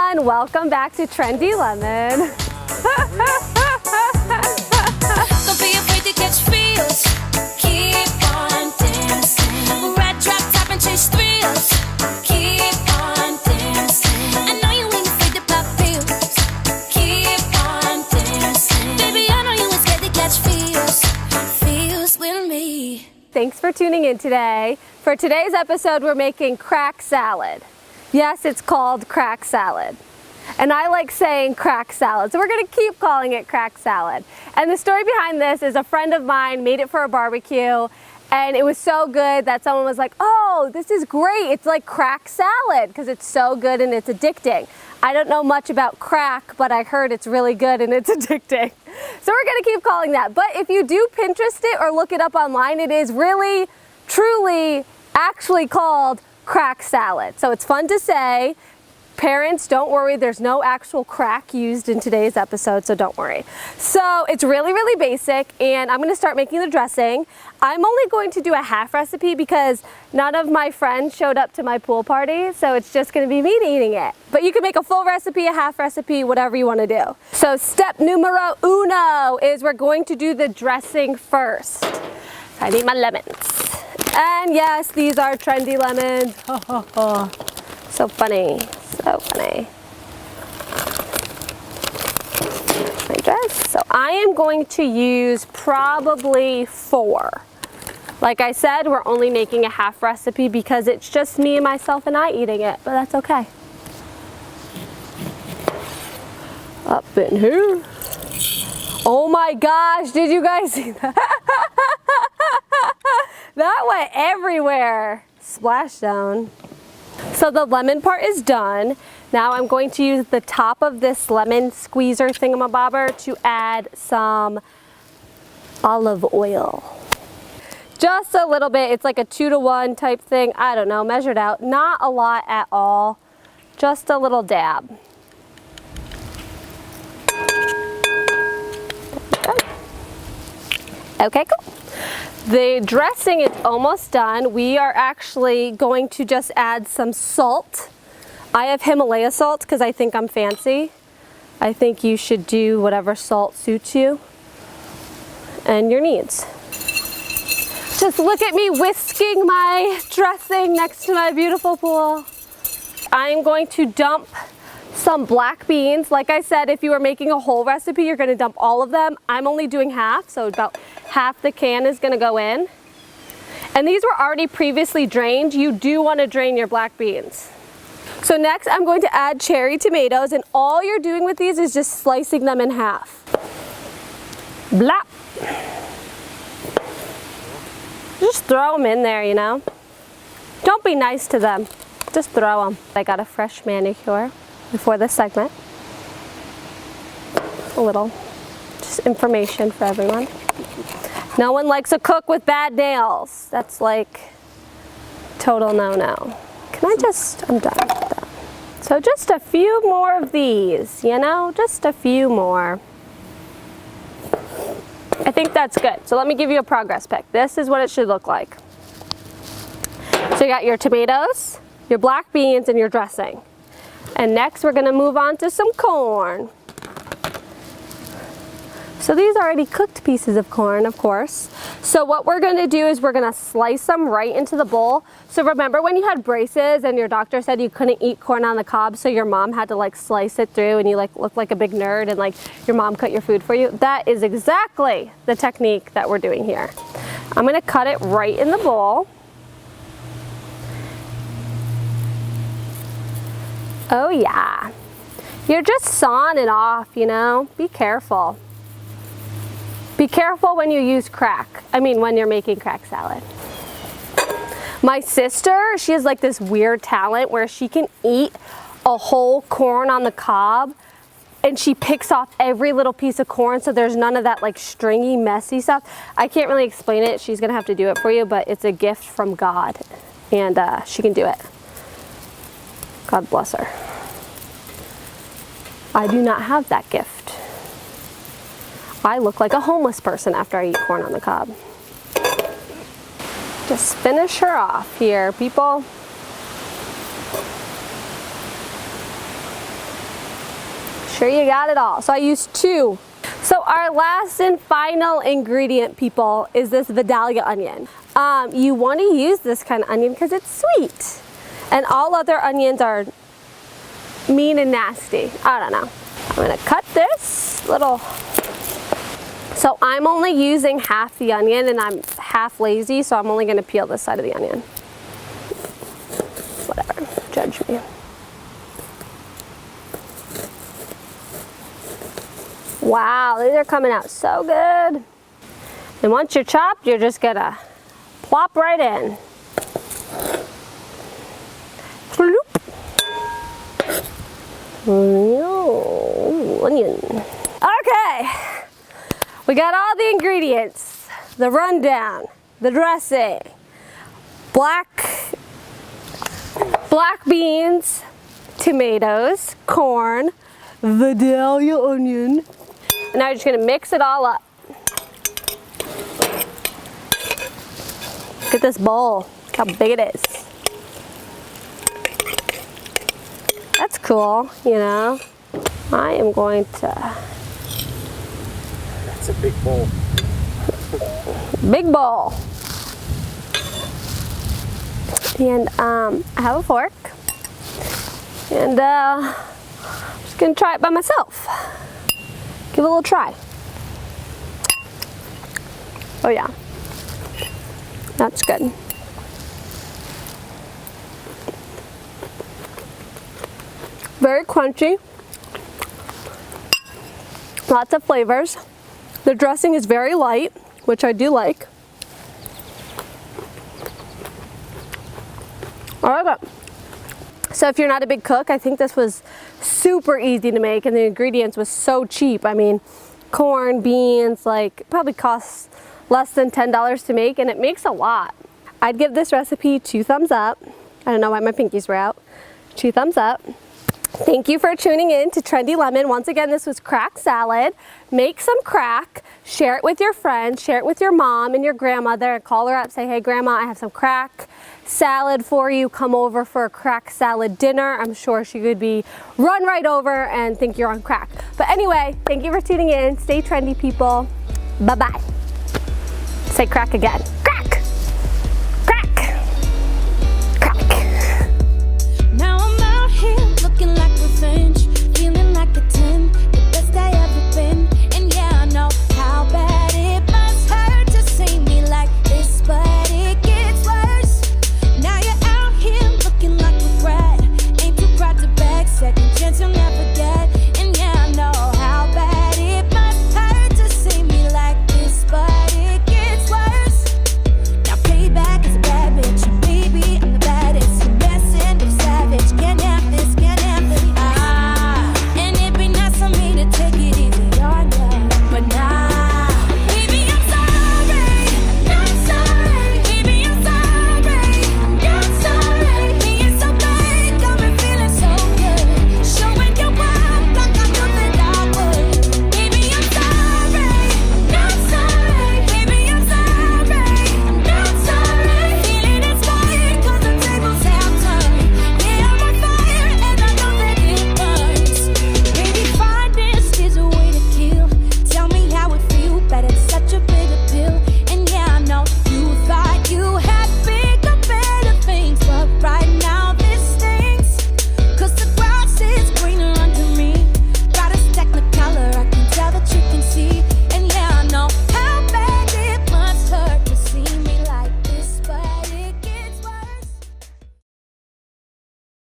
everyone, welcome back to Trendy Lemon. Don't be afraid to catch feels. Keep on dancing. Red drop top and chase thrills. Keep on dancing. I know you ain't afraid to pop pills. Keep on dancing. Baby, I know you ain't scared to catch feels. Feels with me. Thanks for tuning in today. For today's episode, we're making crack salad. Yes, it's called crack salad. And I like saying crack salad, so we're gonna keep calling it crack salad. And the story behind this is a friend of mine made it for a barbecue, and it was so good that someone was like, oh, this is great. It's like crack salad, because it's so good and it's addicting. I don't know much about crack, but I heard it's really good and it's addicting. So we're gonna keep calling that. But if you do Pinterest it or look it up online, it is really, truly, actually called crack salad. So it's fun to say. Parents, don't worry, there's no actual crack used in today's episode, so don't worry. So it's really, really basic, and I'm gonna start making the dressing. I'm only going to do a half recipe because none of my friends showed up to my pool party, so it's just gonna be me eating it. But you can make a full recipe, a half recipe, whatever you wanna do. So step numero uno is we're going to do the dressing first. I need my lemons. And yes, these are trendy lemons. So funny, so funny. My dress. So I am going to use probably 4. Like I said, we're only making a half recipe because it's just me, myself, and I eating it, but that's okay. Up in here. Oh my gosh, did you guys see that? That went everywhere. Splashdown. So the lemon part is done. Now I'm going to use the top of this lemon squeezer thingamabobber to add some olive oil. Just a little bit. It's like a 2-to-1 type thing. I don't know, measured out. Not a lot at all. Just a little dab. Okay, cool. The dressing is almost done. We are actually going to just add some salt. I have Himalaya salt because I think I'm fancy. I think you should do whatever salt suits you and your needs. Just look at me whisking my dressing next to my beautiful pool. I'm going to dump some black beans. Like I said, if you are making a whole recipe, you're going to dump all of them. I'm only doing half, so about half the can is going to go in. And these were already previously drained. You do want to drain your black beans. So next I'm going to add cherry tomatoes, and all you're doing with these is just slicing them in half. Blap. Just throw them in there, you know. Don't be nice to them. Just throw them. I got a fresh manicure before this segment. A little just information for everyone. No one likes a cook with bad nails. That's like total no-no. Can I just, I'm done with that. So just a few more of these, you know, just a few more. I think that's good. So let me give you a progress pic. This is what it should look like. So you got your tomatoes, your black beans, and your dressing. And next we're gonna move on to some corn. So these are already cooked pieces of corn, of course. So what we're gonna do is we're gonna slice them right into the bowl. So remember when you had braces and your doctor said you couldn't eat corn on the cob, so your mom had to like slice it through and you like looked like a big nerd and like your mom cut your food for you? That is exactly the technique that we're doing here. I'm gonna cut it right in the bowl. Oh yeah. You're just sawing it off, you know? Be careful. Be careful when you use crack. I mean, when you're making crack salad. My sister, she has like this weird talent where she can eat a whole corn on the cob and she picks off every little piece of corn so there's none of that like stringy, messy stuff. I can't really explain it. She's gonna have to do it for you, but it's a gift from God and she can do it. God bless her. I do not have that gift. I look like a homeless person after I eat corn on the cob. Just finish her off here, people. sure you got it all. So I used 2. So our last and final ingredient, people, is this Vidalia onion. You want to use this kind of onion because it's sweet. And all other onions are mean and nasty. I don't know. I'm going to cut this little. So I'm only using half the onion and I'm half lazy, so I'm only going to peel this side of the onion. Whatever, judge me. Wow, these are coming out so good. And once you're chopped, you're just gonna plop right in. Ooh, onion. Okay, we got all the ingredients, the rundown, the dressing, black beans, tomatoes, corn, Vidalia onion. And now you're just gonna mix it all up. Look at this bowl, look how big it is. That's cool, you know. I am going to. That's a big bowl. Big bowl. And I have a fork. And I'm just gonna try it by myself. Give it a little try. Oh yeah, that's good. Very crunchy. Lots of flavors. The dressing is very light, which I do like. I like it. So if you're not a big cook, I think this was super easy to make and the ingredients was so cheap. I mean, corn, beans, like probably costs less than $10 to make and it makes a lot. I'd give this recipe 2 thumbs up. I don't know why my pinkies were out. 2 thumbs up. Thank you for tuning in to Trendy Lemon. Once again, this was crack salad. Make some crack, share it with your friends, share it with your mom and your grandmother. Call her up, say, hey grandma, I have some crack salad for you. Come over for a crack salad dinner. I'm sure she could run right over and think you're on crack. But anyway, thank you for tuning in. Stay trendy, people. Bye-bye. Say crack again.